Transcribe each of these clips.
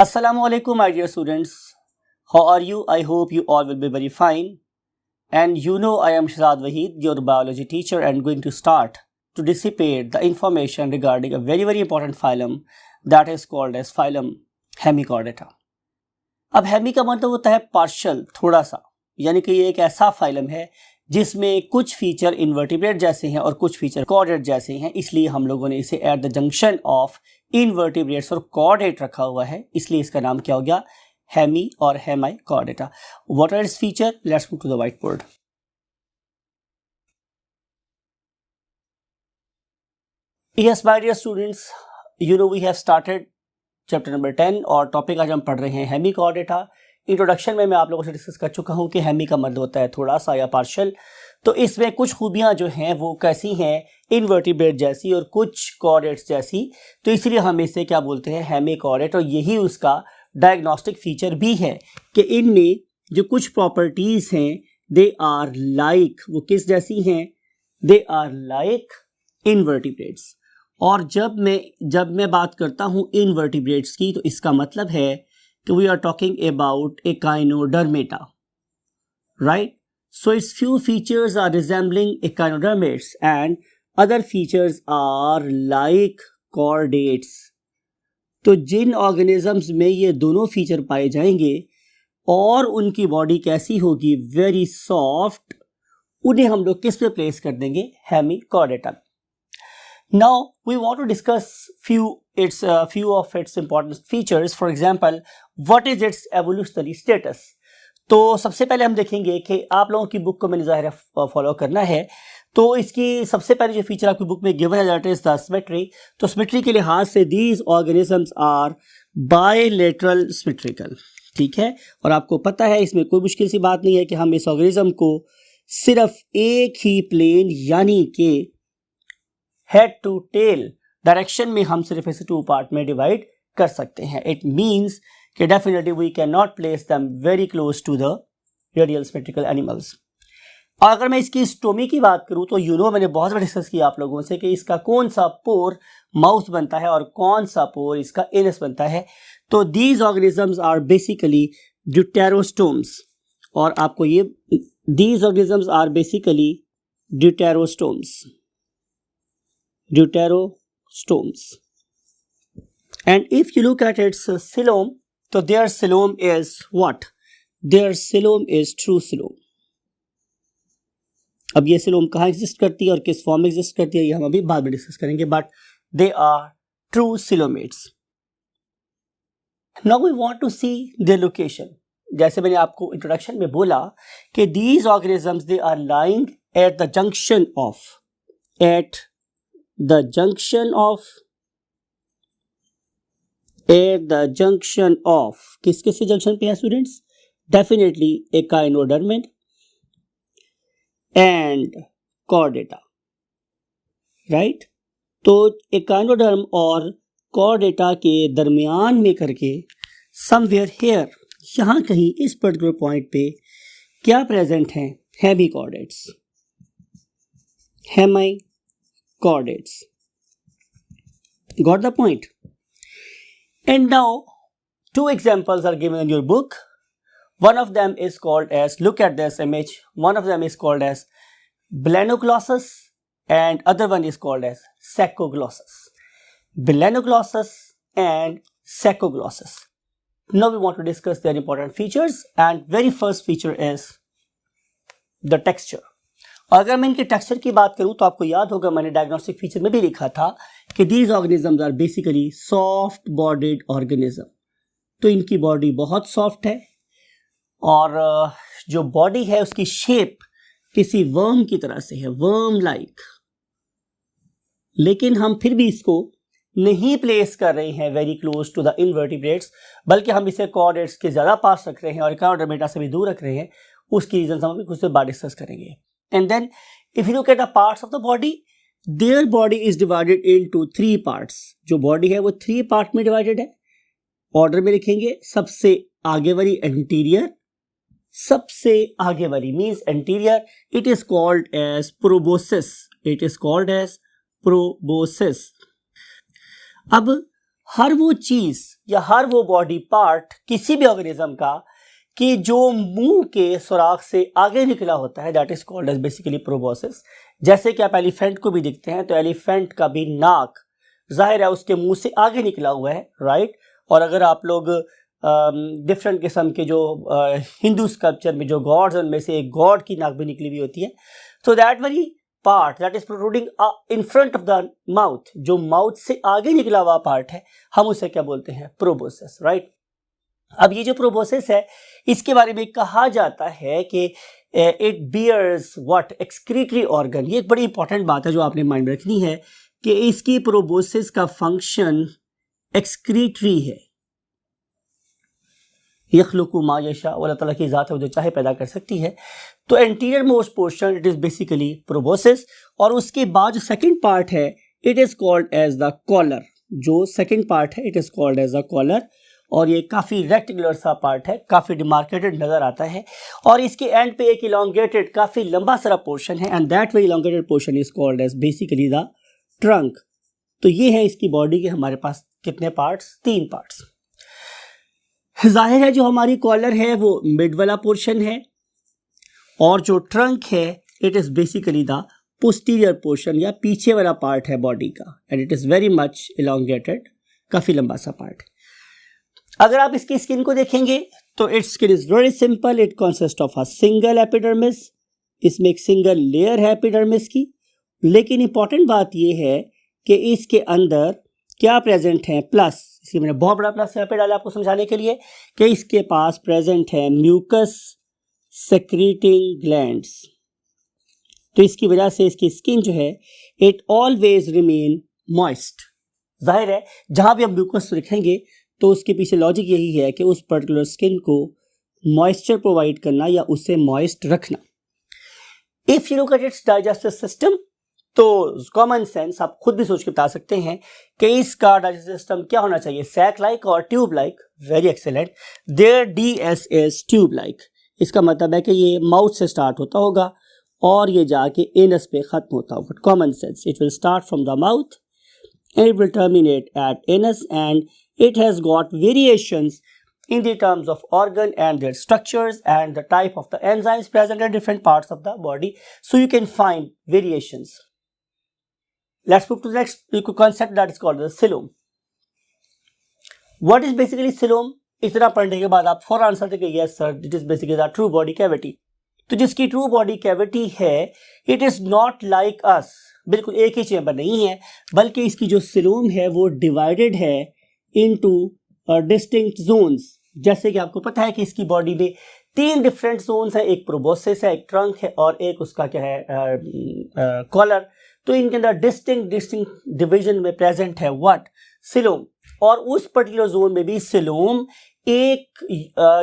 Assalamu alaikum, my dear students. How are you? I hope you all will be very fine. And you know I am Shahzad Waheed, your biology teacher, and going to start to dissipate the information regarding a very important phylum that is called as phylum Hemichordata. अब Hemy का मतलब होता है partial, थोड़ा सा, यानी कि ये एक ऐसा फाइलम है जिसमें कुछ फीचर इन्वर्टिब्रेट जैसे हैं और कुछ फीचर कॉर्डेट जैसे हैं, इसलिए हम लोगों ने इसे at the junction of invertebrates और कॉर्डेट रखा हुआ है, इसलिए इसका नाम क्या हो गया, हेमी और hemichordata. What are its feature? Let's move to the white board. Yes my dear students, you know we have started chapter number 10 और टॉपिक आज हम पढ़ रहे हैं हेमिकॉर्डेटा. इंट्रोडक्शन में मैं आप लोगों से डिस्कस कर चुका हूं कि हेमी का मतलब होता है थोड़ा सा या पार्शियल. तो इसमें कुछ खूबियां जो हैं वो कैसी हैं, इन्वर्टिब्रेट जैसी और कुछ कॉर्डेट्स जैसी, तो इसलिए हम इसे क्या बोलते हैं, हेमिकॉर्डेट. और यही उसका डायग्नोस्टिक फीचर भी है कि इनमें जो कुछ प्रॉपर्टीज हैं दे आर लाइक, वो किस जैसी हैं, दे आर लाइक इन्वर्टिब्रेट्स. और जब मैं बात करता हूँ इन्वर्टिब्रेट्स की, तो इसका मतलब है कि we are talking about echinodermata, right? So its few features are resembling echinodermates and other features are like chordates. तो जिन ऑर्गेनिजम्स में ये दोनों फीचर पाए जाएंगे और उनकी बॉडी कैसी होगी, वेरी सॉफ्ट, उन्हें हम लोग किस पे प्लेस कर देंगे, Hemichordata. Now we want to discuss few of its important features. For example, what is its evolutionary status? तो सबसे पहले हम देखेंगे कि आप लोगों की बुक को मैंने ज़ाहिर है फॉलो करना है, तो इसकी सबसे पहले जो फीचर आपकी बुक में गिवन है दैट इज द सिमेट्री. तो सिमेट्री के लिहाज से these organisms are bilateral symmetrical, ठीक है. और आपको पता है इसमें कोई मुश्किल सी बात नहीं है कि हम इस ऑर्गेनिज्म को सिर्फ एक ही प्लेन यानी कि हेड टू टेल डायरेक्शन में हम सिर्फ इसे टू पार्ट में डिवाइड कर सकते हैं. इट मीन्स कि definitely we can not place them very close to the radial symmetrical animals. और अगर मैं इसकी स्टोमी की बात करूं तो मैंने बहुत बार डिस्कस किया आप लोगों से कि इसका कौन सा पोर माउथ बनता है और कौन सा पोर इसका एनस बनता है. तो these organisms are basically deuterostomes, और आपको ये these organisms are basically deuterostomes. And if you look at its coelom, so their coelom is what? Their coelom is true coelom. अब ये coelom कहाँ एग्जिस्ट करती है और किस फॉर्म में एग्जिस्ट करती है ये हम अभी बाद में डिस्कस करेंगे, but they are true coelomates. Now we want to see their location. जैसे मैंने आपको इंट्रोडक्शन में बोला कि these organisms they are lying at the junction of किस किस जंक्शन पे है students, definitely echinodermata and chordata, right. तो एकाइनोडर्म और कॉर्डेटा के दरमियान में करके समवेयर हियर, यहां कहीं इस पर्टिकुलर पॉइंट पे क्या प्रेजेंट है, hemichordates. Hemichordates, got the point. And now, two examples are given in your book. One of them is called as, look at this image, one of them is called as Belanoglossus and other one is called as Saccoglossus. Belanoglossus and Saccoglossus. Now we want to discuss their important features, and very first feature is the texture. अगर मैं इनके texture की बात करूं तो आपको याद होगा मैंने डायग्नोस्टिक फीचर में भी लिखा था कि these organisms are basically soft bodied organism. तो इनकी बॉडी बहुत सॉफ्ट है और जो बॉडी है उसकी शेप किसी वर्म की तरह से है, वर्म लाइक. लेकिन हम फिर भी इसको नहीं प्लेस कर रहे हैं very close to the invertebrates, बल्कि हम इसे कॉर्डेट्स के ज़्यादा पास रख रहे हैं और एकाइनोडर्मेटा से भी दूर रख रहे हैं. उसकी रीजन हम अभी कुछ देर बाद डिस्कस करेंगे. And then if you look at the parts of the body, their body is divided into 3 parts. जो body है वो 3 part में divided है. ऑर्डर में लिखेंगे, सबसे आगे वाली anterior, सबसे आगे वाली means anterior, it is called as proboscis. It is called as proboscis. अब हर वो चीज या हर वो बॉडी पार्ट किसी भी ऑर्गेनिज्म का कि जो मुंह के सुराख से आगे निकला होता है, that is called as basically proboscis. जैसे कि आप एलिफेंट को भी देखते हैं तो एलिफेंट का भी नाक जाहिर है उसके मुंह से आगे निकला हुआ है, राइट। और अगर आप लोग डिफरेंट किस्म के जो हिंदू स्कल्पचर में जो गॉड्स हैं उनमें से एक गॉड की नाक भी निकली हुई होती है, तो that very part that is protruding in front of the mouth, जो माउथ से आगे निकला हुआ पार्ट है, हम उसे क्या बोलते हैं? Proboscis, right. अब ये जो प्रोबोसिस है इसके बारे में कहा जाता है कि it bears what excretory organ. ये एक बड़ी इंपॉर्टेंट बात है जो आपने माइंड में रखनी है कि इसकी प्रोबोसिस का फंक्शन एक्सक्रीटरी है। यखलुकु मा यशा, अल्लाह ताला की ज़ात है वो जो चाहे पैदा कर सकती है। तो anterior most portion it is basically proboscis. और उसके बाद जो सेकंड पार्ट है it is called as the collar. जो सेकंड पार्ट है it is called as the collar, और ये काफ़ी रेक्टेंगुलर सा पार्ट है, काफ़ी डिमार्केटेड नज़र आता है। और इसके एंड पे एक इलोंगेटेड काफ़ी लंबा सारा पोर्शन है, and that way elongated portion is called as basically the trunk. तो ये है इसकी बॉडी के हमारे पास कितने पार्ट्स? 3 पार्ट्स। जाहिर है जो हमारी कॉलर है वो मिड वाला पोर्शन है, और जो ट्रंक है it is basically the posterior portion या पीछे वाला पार्ट है बॉडी का, and it is very much elongated, काफ़ी लंबा सा पार्ट। अगर आप इसकी स्किन को देखेंगे तो it's skin is very simple, it consist of a single epidermis. इसमें एक सिंगल लेयर है एपिडर्मिस की, लेकिन इंपॉर्टेंट बात यह है कि इसके अंदर क्या प्रेजेंट है? प्लस, इसलिए मैंने बहुत बड़ा प्लस यहाँ पे डाला आपको समझाने के लिए कि इसके पास प्रेजेंट है म्यूकस सेक्रीटिंग ग्लैंड्स। तो इसकी वजह से इसकी स्किन जो है इट ऑलवेज रिमेन मॉइस्ट। जाहिर है जहाँ भी हम म्यूकस रखेंगे तो उसके पीछे लॉजिक यही है कि उस पर्टिकुलर स्किन को मॉइस्चर प्रोवाइड करना या उसे मॉइस्ट रखना। If you look at its digestive system, तो कॉमन सेंस आप खुद भी सोच के बता सकते हैं कि इसका डाइजेस्टिव सिस्टम क्या होना चाहिए? सैक लाइक और tube like? Very excellent, their DS is tube like. इसका मतलब है कि ये माउथ से स्टार्ट होता होगा और ये जाके एनस पे खत्म होता होगा। Common sense, it will start from the mouth and it will terminate at anus, and it has got variations in the terms of organ and their structures and the type of the enzymes present in different parts of the body, so you can find variations. Let's move to the next concept that is called the coelom. What is basically coelom? इतना पढ़ने के बाद आप फौरन answer देंगे yes sir, it is basically the true body cavity। तो जिसकी true body cavity है it is not like us, बिल्कुल एक ही चेंबर नहीं है, बल्कि इसकी जो सिलोम है वो डिवाइडेड है इनटू डिस्टिंक्ट जोन्स। जैसे कि आपको पता है कि इसकी बॉडी में 3 डिफरेंट जोन्स हैं, एक प्रोबोसिस है, एक ट्रंक है और एक उसका क्या है कॉलर। तो इनके अंदर डिस्टिंक्ट डिवीजन में प्रेजेंट है व्हाट? सिलोम। और उस पर्टिकुलर जोन में भी सिलोम एक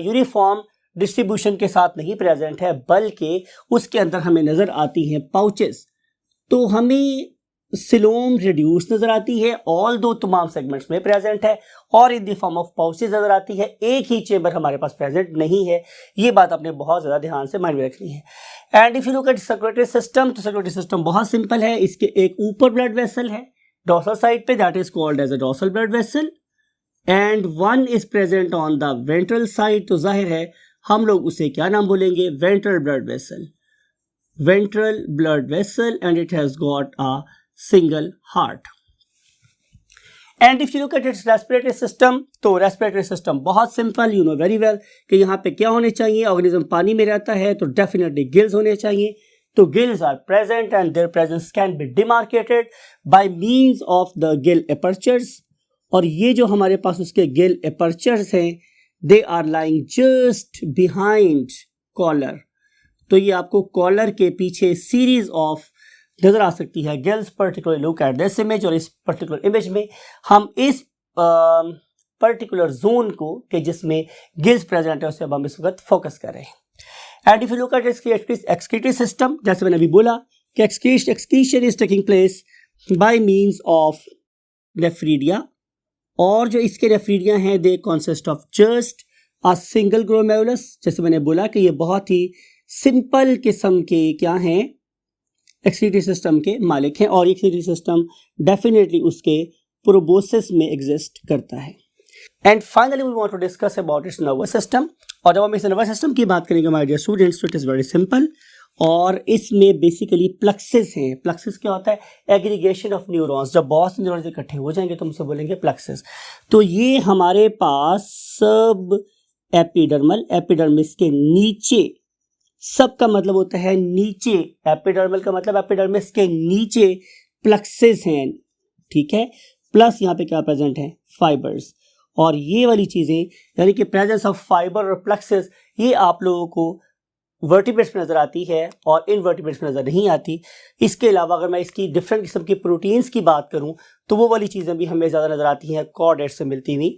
यूनिफॉर्म डिस्ट्रीब्यूशन के साथ नहीं प्रेजेंट है, बल्कि उसके अंदर हमें नज़र आती हैं पाउचेस। तो हमें सिलोम रिड्यूस नज़र आती है, ऑल दो तमाम सेगमेंट्स में प्रेजेंट है, और in the form of pouches नज़र आती है, एक ही चेंबर हमारे पास प्रेजेंट नहीं है। ये बात आपने बहुत ज़्यादा ध्यान से माइंड में रखनी है। And if you look at circulatory system, तो सर्कुलेटरी सिस्टम बहुत सिंपल है। इसके एक ऊपर ब्लड वेसल है डॉर्सल साइड पे, that is called as a dorsal blood vessel, and one is present on the ventral side. तो जाहिर है हम लोग उसे क्या नाम बोलेंगे? Ventral blood vessel. ventral blood vessel, and it has got a single heart. And if you look at its respiratory system, तो respiratory system बहुत simple, you know very well कि यहाँ पे क्या होने चाहिए? ऑर्गेनिज्म पानी में रहता है तो definitely gills होने चाहिए। तो gills are present and their presence can be demarcated by means of the gill apertures, और ये जो हमारे पास उसके gill apertures हैं they are lying just behind collar। तो ये आपको कॉलर के पीछे सीरीज ऑफ नजर आ सकती है gills. Particular look at this image, और इस पर्टिकुलर इमेज में हम इस पर्टिकुलर जोन को कि जिसमें गिल्स प्रेजेंट है उसे अब हम इस वक्त फोकस कर रहे हैं। And if you look eight excretory system, जैसे मैंने अभी बोला कि excretion is taking place by means of nephridia, और जो इसके नेफ्रीडिया हैं they consist of just a single glomerulus. जैसे मैंने बोला कि ये बहुत ही सिंपल किस्म के क्या हैं? एक्सक्रीटरी सिस्टम के मालिक हैं, और एक्सक्रीटरी सिस्टम डेफिनेटली उसके प्रोबोसिस में एग्जिस्ट करता है। And finally we want to discuss about its nervous system. और जब हम इस नर्वस सिस्टम की बात करेंगे माय डियर स्टूडेंट्स, तो इट इज़ वेरी सिंपल। और इसमें बेसिकली प्लक्सेस हैं। प्लक्सेस क्या होता है? Aggregation of neurons. जब बहुत से न्यूरॉन्स इकट्ठे हो जाएंगे तो हमसे बोलेंगे प्लक्सेस। तो ये हमारे पास सब एपिडर्मल, एपिडर्मिस के नीचे, सब का मतलब होता है नीचे, एपिडर्मल का मतलब एपिडर्मिस के नीचे प्लक्सेस हैं, ठीक है। प्लस यहाँ पे क्या प्रेजेंट है? फाइबर्स। और ये वाली चीज़ें यानी कि प्रेजेंस ऑफ फाइबर और प्लक्सेस, ये आप लोगों को वर्टिब्रेट्स में नज़र आती है और इनवर्टिब्रेट्स में नज़र नहीं आती। इसके अलावा अगर मैं इसकी डिफरेंट किस्म की प्रोटीन्स की बात करूँ तो वो वाली चीज़ें भी हमें ज़्यादा नज़र आती हैं कॉर्डेट्स से मिलती हुई।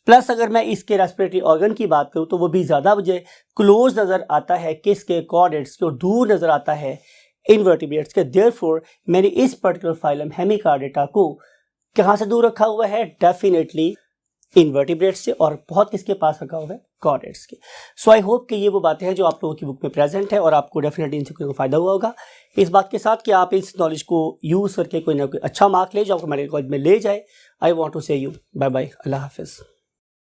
प्लस अगर मैं इसके रेस्पिरेटरी ऑर्गन की बात करूँ तो वो भी ज़्यादा मुझे क्लोज नज़र आता है किसके? कॉर्डेट्स के। और दूर नज़र आता है इनवर्टिब्रेट्स के। देयरफॉर मैंने इस पर्टिकुलर फाइलम हेमिकॉर्डेटा को कहाँ से दूर रखा हुआ है? डेफिनेटली इनवर्टिब्रेट्स से। और बहुत किसके पास रखा हुआ है? कॉर्डेट्स के। सो आई होप कि ये वो बातें हैं जो आप लोगों की बुक में प्रेजेंट है और आपको डेफिनेटली इनसे कोई फ़ायदा हुआ होगा। इस बात के साथ कि आप इस नॉलेज को यूज़ करके कोई ना कोई अच्छा मार्क ले, जो आपको मेडिकल कॉलेज में ले जाए। आई वॉन्ट टू से यू बाय बाय, अल्लाह हाफिज़।